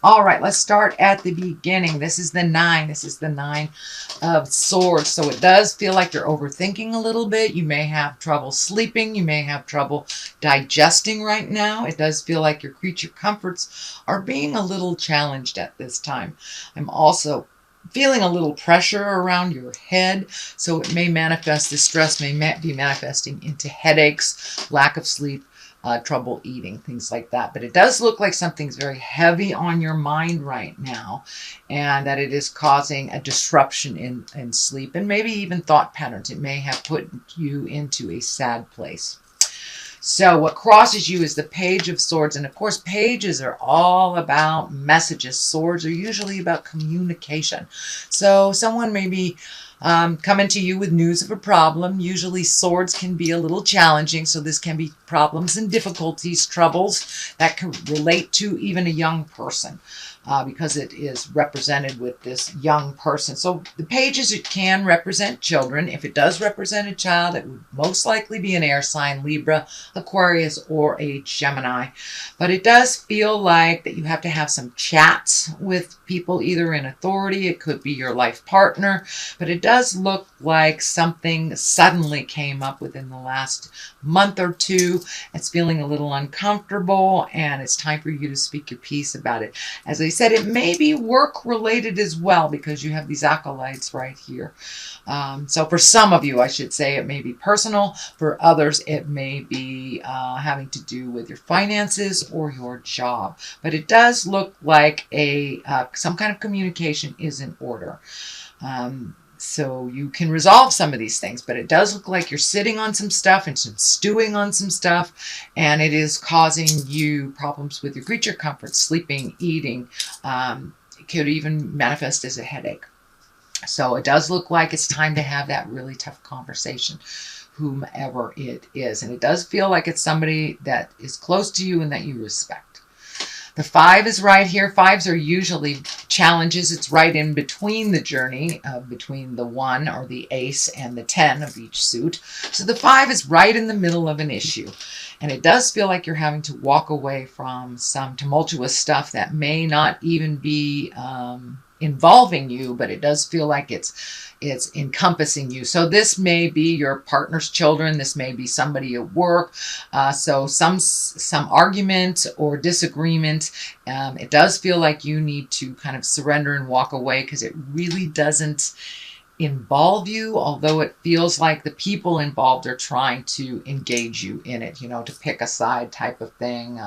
All right, let's start at the beginning. This is the 9. This is the 9 of Swords. So it does feel like you're overthinking a little bit. You may have trouble sleeping. You may have trouble digesting right now. It does feel like your creature comforts are being a little challenged at this time. I'm also feeling a little pressure around your head. So it may manifest, this stress may be manifesting into headaches, lack of sleep, trouble eating, things like that. But it does look like something's very heavy on your mind right now, and that it is causing a disruption in sleep and maybe even thought patterns. It may have put you into a sad place. So what crosses you is the Page of Swords. And of course, pages are all about messages. Swords are usually about communication. So someone may be coming to you with news of a problem. Usually swords can be a little challenging. So this can be problems and difficulties, troubles that can relate to even a young person. Because it is represented with this young person. So the pages, it can represent children. If it does represent a child, it would most likely be an air sign, Libra, Aquarius, or a Gemini. But it does feel like that you have to have some chats with people, either in authority, it could be your life partner, but it does look like something suddenly came up within the last month or two. It's feeling a little uncomfortable, and it's time for you to speak your piece about it. As I said, it may be work related as well, because you have these acolytes right here. So for some of you, I should say, it may be personal. For others, it may be having to do with your finances or your job. But it does look like some kind of communication is in order. So you can resolve some of these things, but it does look like you're sitting on some stuff and some stewing on some stuff, and it is causing you problems with your creature comfort, sleeping, eating. It could even manifest as a headache. So it does look like it's time to have that really tough conversation, whomever it is. And it does feel like it's somebody that is close to you and that you respect. The 5 is right here. 5s are usually challenges. It's right in between the journey, between the 1 or the ace and the 10 of each suit. So the 5 is right in the middle of an issue. And it does feel like you're having to walk away from some tumultuous stuff that may not even be involving you, but it does feel like it's encompassing you. So this may be your partner's children. This may be somebody at work. So some argument or disagreement. It does feel like you need to kind of surrender and walk away, because it really doesn't involve you, although it feels like the people involved are trying to engage you in it, to pick a side type of thing.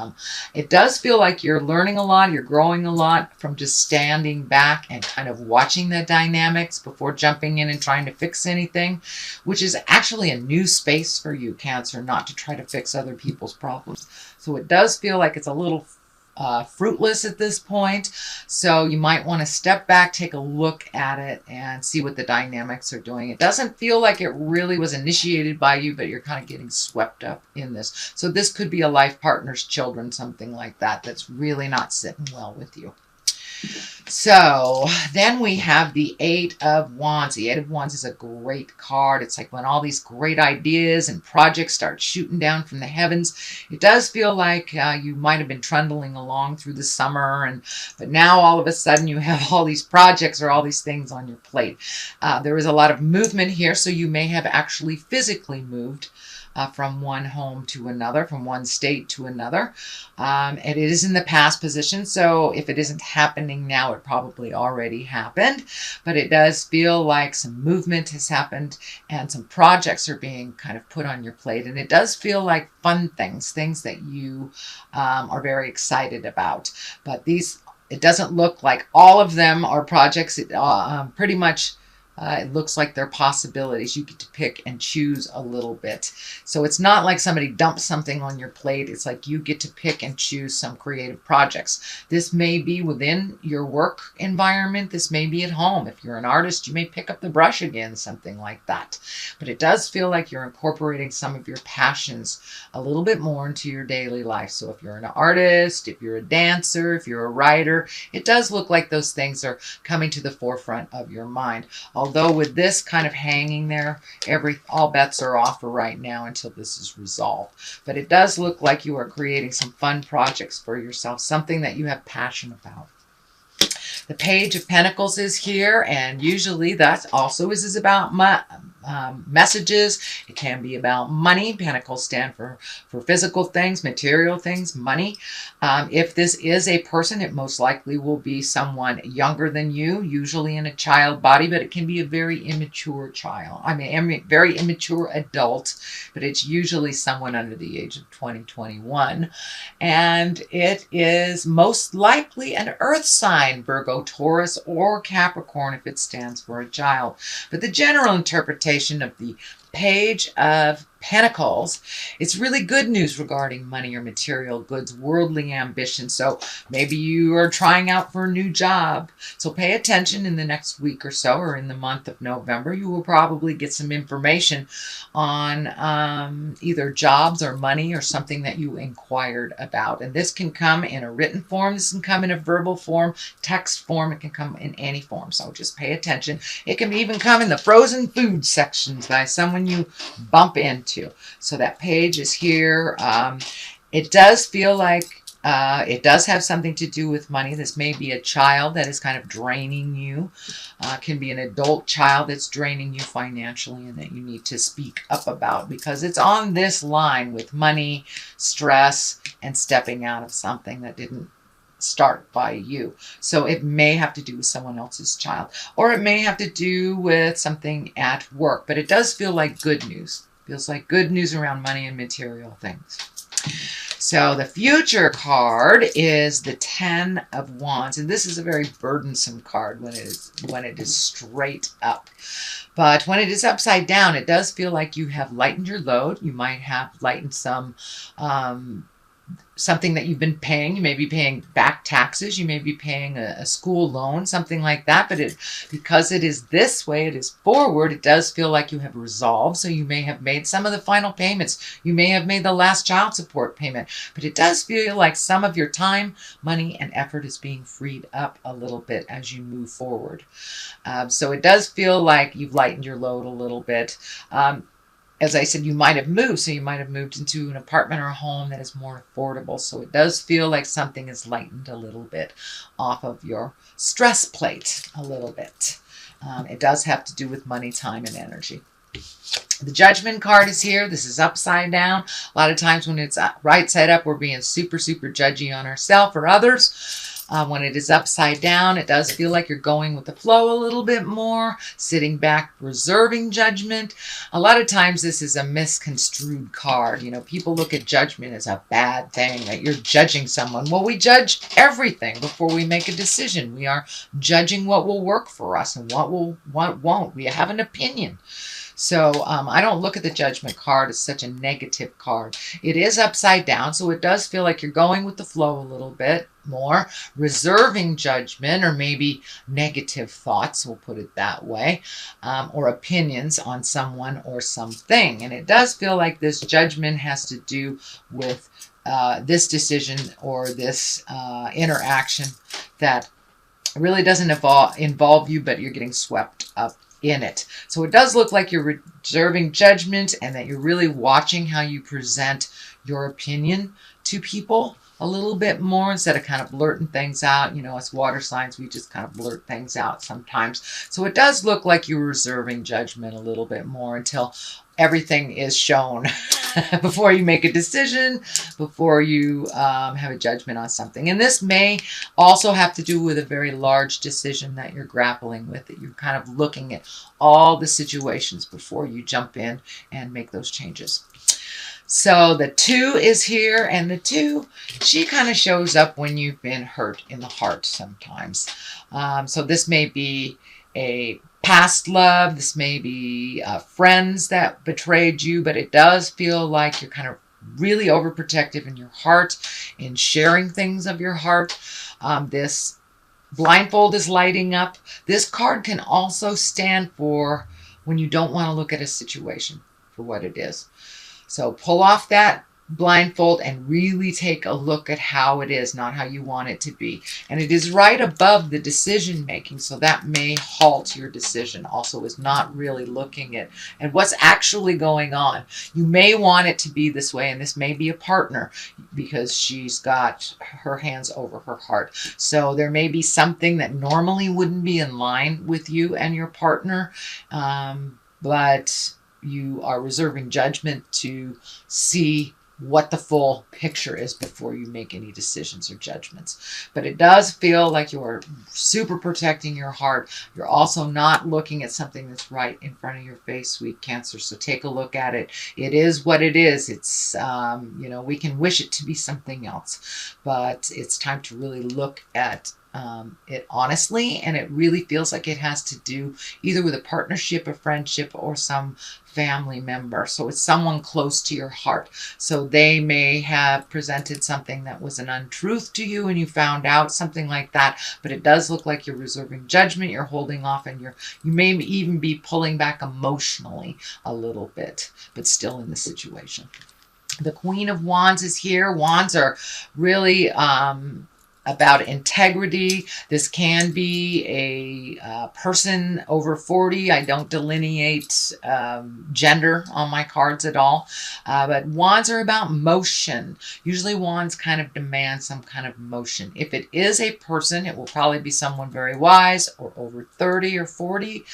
It does feel like you're learning a lot, you're growing a lot from just standing back and kind of watching the dynamics before jumping in and trying to fix anything, which is actually a new space for you, Cancer, not to try to fix other people's problems. So it does feel like it's a little fruitless at this point. So you might want to step back, take a look at it, and see what the dynamics are doing. It doesn't feel like it really was initiated by you, but you're kind of getting swept up in this. So this could be a life partner's children, something like that, that's really not sitting well with you. So then we have the 8 of Wands. The 8 of Wands is a great card. It's like when all these great ideas and projects start shooting down from the heavens. It does feel like you might have been trundling along through the summer, but now all of a sudden you have all these projects or all these things on your plate. There is a lot of movement here, so you may have actually physically moved from one home to another, from one state to another. And it is in the past position, so if it isn't happening now, it probably already happened. But it does feel like some movement has happened and some projects are being kind of put on your plate. And it does feel like fun things that you are very excited about. But it doesn't look like all of them are projects. It pretty much it looks like they're possibilities. You get to pick and choose a little bit. So it's not like somebody dumps something on your plate. It's like you get to pick and choose some creative projects. This may be within your work environment. This may be at home. If you're an artist, you may pick up the brush again, something like that. But it does feel like you're incorporating some of your passions a little bit more into your daily life. So if you're an artist, if you're a dancer, if you're a writer, it does look like those things are coming to the forefront of your mind. Although with this kind of hanging there, all bets are off for right now until this is resolved. But it does look like you are creating some fun projects for yourself, something that you have passion about. The Page of Pentacles is here, and usually that also is about messages. It can be about money. Pentacles stand for physical things, material things, money. If this is a person, it most likely will be someone younger than you, usually in a child body, but it can be a very immature child. I mean, very immature adult, but it's usually someone under the age of 20, 21. And it is most likely an earth sign, Virgo, Taurus, or Capricorn if it stands for a child. But the general interpretation of the Page of Pentacles, it's really good news regarding money or material goods, worldly ambition. So maybe you are trying out for a new job. So pay attention in the next week or so, or in the month of November. You will probably get some information on either jobs or money or something that you inquired about. And this can come in a written form. This can come in a verbal form, text form. It can come in any form. So just pay attention. It can even come in the frozen food sections by someone you bump into. So that page is here. It does feel like it does have something to do with money. This may be a child that is kind of draining you. Can be an adult child that's draining you financially and that you need to speak up about, because it's on this line with money, stress, and stepping out of something that didn't start by you. So it may have to do with someone else's child, or it may have to do with something at work, but it does feel like good news. Feels like good news around money and material things. So the future card is the Ten of Wands, and this is a very burdensome card when it is straight up. But when it is upside down, it does feel like you have lightened your load. You might have lightened some something that you've been paying. You may be paying back taxes. You may be paying a school loan, something like that. But because it is this way, it is forward, it does feel like you have resolved. So you may have made some of the final payments. You may have made the last child support payment. But it does feel like some of your time, money, and effort is being freed up a little bit as you move forward. So it does feel like you've lightened your load a little bit. As I said, you might have moved. So you might have moved into an apartment or a home that is more affordable. So it does feel like something is lightened a little bit off of your stress plate a little bit. It does have to do with money, time, and energy. The Judgment card is here. This is upside down. A lot of times when it's right side up, we're being super, super judgy on ourselves or others. When it is upside down, it does feel like you're going with the flow a little bit more, sitting back, reserving judgment. A lot of times this is a misconstrued card. You know, people look at judgment as a bad thing, that you're judging someone. Well, we judge everything before we make a decision. We are judging what will work for us and what won't. We have an opinion. So I don't look at the Judgment card as such a negative card. It is upside down, so it does feel like you're going with the flow a little bit more, reserving judgment, or maybe negative thoughts, we'll put it that way, or opinions on someone or something. And it does feel like this judgment has to do with this decision or this interaction that really doesn't involve you, but you're getting swept up in it. So it does look like you're reserving judgment and that you're really watching how you present your opinion to people a little bit more instead of kind of blurting things out. You know, as water signs, we just kind of blurt things out sometimes. So it does look like you're reserving judgment a little bit more until everything is shown before you make a decision, before you have a judgment on something. And this may also have to do with a very large decision that you're grappling with, that you're kind of looking at all the situations before you jump in and make those changes. So the 2 is here, and the 2, she kind of shows up when you've been hurt in the heart sometimes. So this may be a past love, this may be friends that betrayed you, but it does feel like you're kind of really overprotective in your heart, in sharing things of your heart. This blindfold is lighting up. This card can also stand for when you don't want to look at a situation for what it is. So pull off that blindfold and really take a look at how it is, not how you want it to be. And it is right above the decision making, so that may halt your decision. Also is not really looking at what's actually going on. You may want it to be this way, and this may be a partner because she's got her hands over her heart. So there may be something that normally wouldn't be in line with you and your partner, but you are reserving judgment to see what the full picture is before you make any decisions or judgments. But it does feel like you're super protecting your heart. You're also not looking at something that's right in front of your face, sweet Cancer. So take a look at it. It is what it is. It's, we can wish it to be something else, but it's time to really look at it honestly, and it really feels like it has to do either with a partnership, a friendship, or some family member. So it's someone close to your heart. So they may have presented something that was an untruth to you and you found out something like that, but it does look like you're reserving judgment, you're holding off, and you may even be pulling back emotionally a little bit, but still in the situation. The Queen of Wands is here. Wands are really about integrity. This can be a person over 40. I don't delineate gender on my cards at all, but wands are about motion. Usually wands kind of demand some kind of motion. If it is a person, it will probably be someone very wise or over 30 or 40.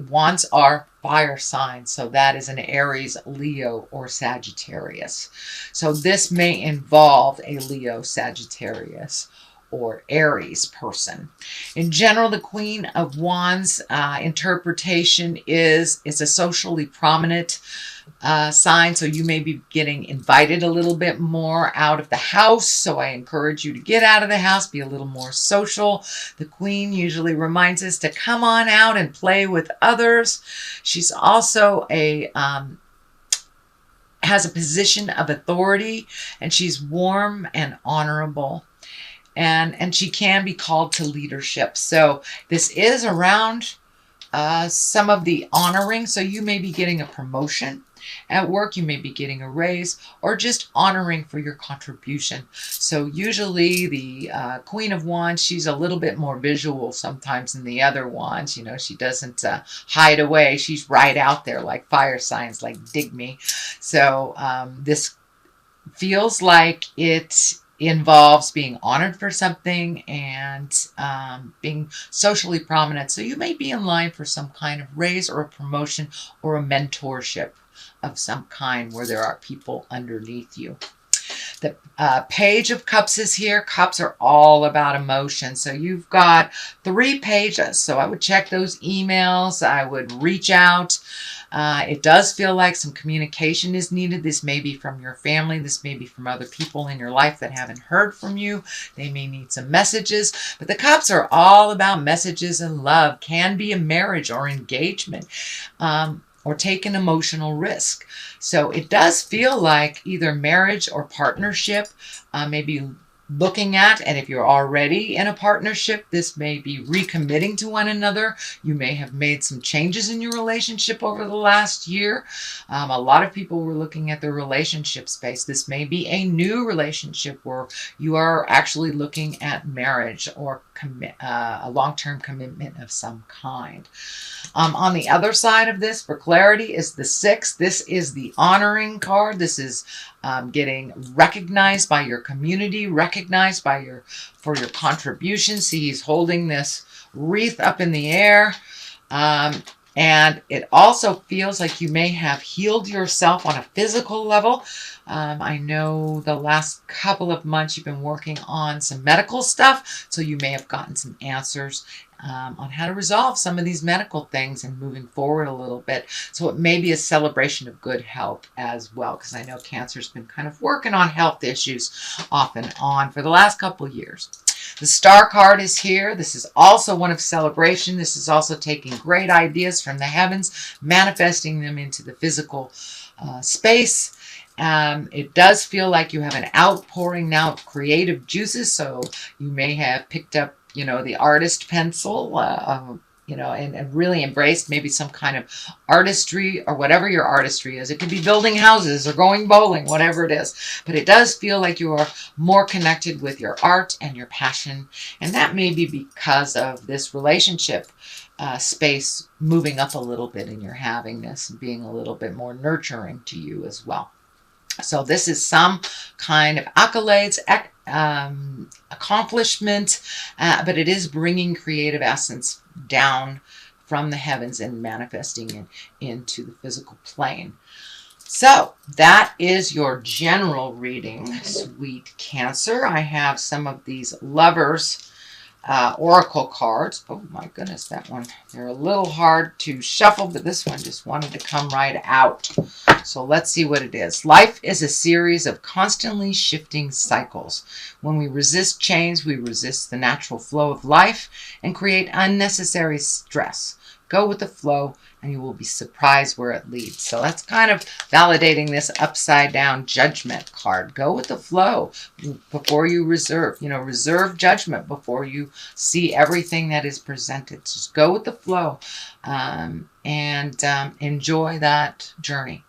Wands are fire sign, so that is an Aries, Leo, or Sagittarius. So this may involve a Leo, Sagittarius, or Aries person. In general, the Queen of Wands interpretation is a socially prominent sign, so you may be getting invited a little bit more out of the house. So I encourage you to get out of the house, be a little more social. The Queen usually reminds us to come on out and play with others. She's also has a position of authority, and she's warm and honorable. And she can be called to leadership. So this is around some of the honoring. So you may be getting a promotion at work, you may be getting a raise, or just honoring for your contribution. So usually the Queen of Wands, she's a little bit more visual sometimes than the other wands. You know, she doesn't hide away. She's right out there like fire signs, like dig me. So this feels like it involves being honored for something and being socially prominent. So you may be in line for some kind of raise or a promotion or a mentorship of some kind where there are people underneath you. The Page of Cups is here. Cups are all about emotion. So you've got 3 pages. So I would check those emails. I would reach out. It does feel like some communication is needed. This may be from your family. This may be from other people in your life that haven't heard from you. They may need some messages. But the Cups are all about messages and love. Can be a marriage or engagement. Or take an emotional risk. So it does feel like either marriage or partnership, maybe looking at, and if you're already in a partnership, this may be recommitting to one another. You may have made some changes in your relationship over the last year. A lot of people were looking at their relationship space. This may be a new relationship where you are actually looking at marriage or a long-term commitment of some kind. On the other side of this, for clarity, is the 6. This is the honoring card. This is getting recognized by your community, recognized by for your contributions. See, he's holding this wreath up in the air. And it also feels like you may have healed yourself on a physical level. I know the last couple of months you've been working on some medical stuff, so you may have gotten some answers on how to resolve some of these medical things and moving forward a little bit. So it may be a celebration of good health as well, because I know Cancer's been kind of working on health issues off and on for the last couple of years. The Star card is here. This is also one of celebration. This is also taking great ideas from the heavens, manifesting them into the physical space. It does feel like you have an outpouring now of creative juices. So you may have picked up, the artist pencil, you know, and really embrace maybe some kind of artistry or whatever your artistry is. It could be building houses or going bowling, whatever it is. But it does feel like you are more connected with your art and your passion. And that may be because of this relationship space moving up a little bit in your havingness and being a little bit more nurturing to you as well. So this is some kind of accolades, accomplishment, but it is bringing creative essence down from the heavens and manifesting it into the physical plane. So that is your general reading, sweet Cancer. I have some of these lovers oracle cards. Oh my goodness, that one. They're a little hard to shuffle, but this one just wanted to come right out. So let's see what it is. Life is a series of constantly shifting cycles. When we resist change, we resist the natural flow of life and create unnecessary stress. Go with the flow and you will be surprised where it leads. So that's kind of validating this upside down judgment card. Go with the flow before you reserve. You know, reserve judgment before you see everything that is presented. Just go with the flow and enjoy that journey.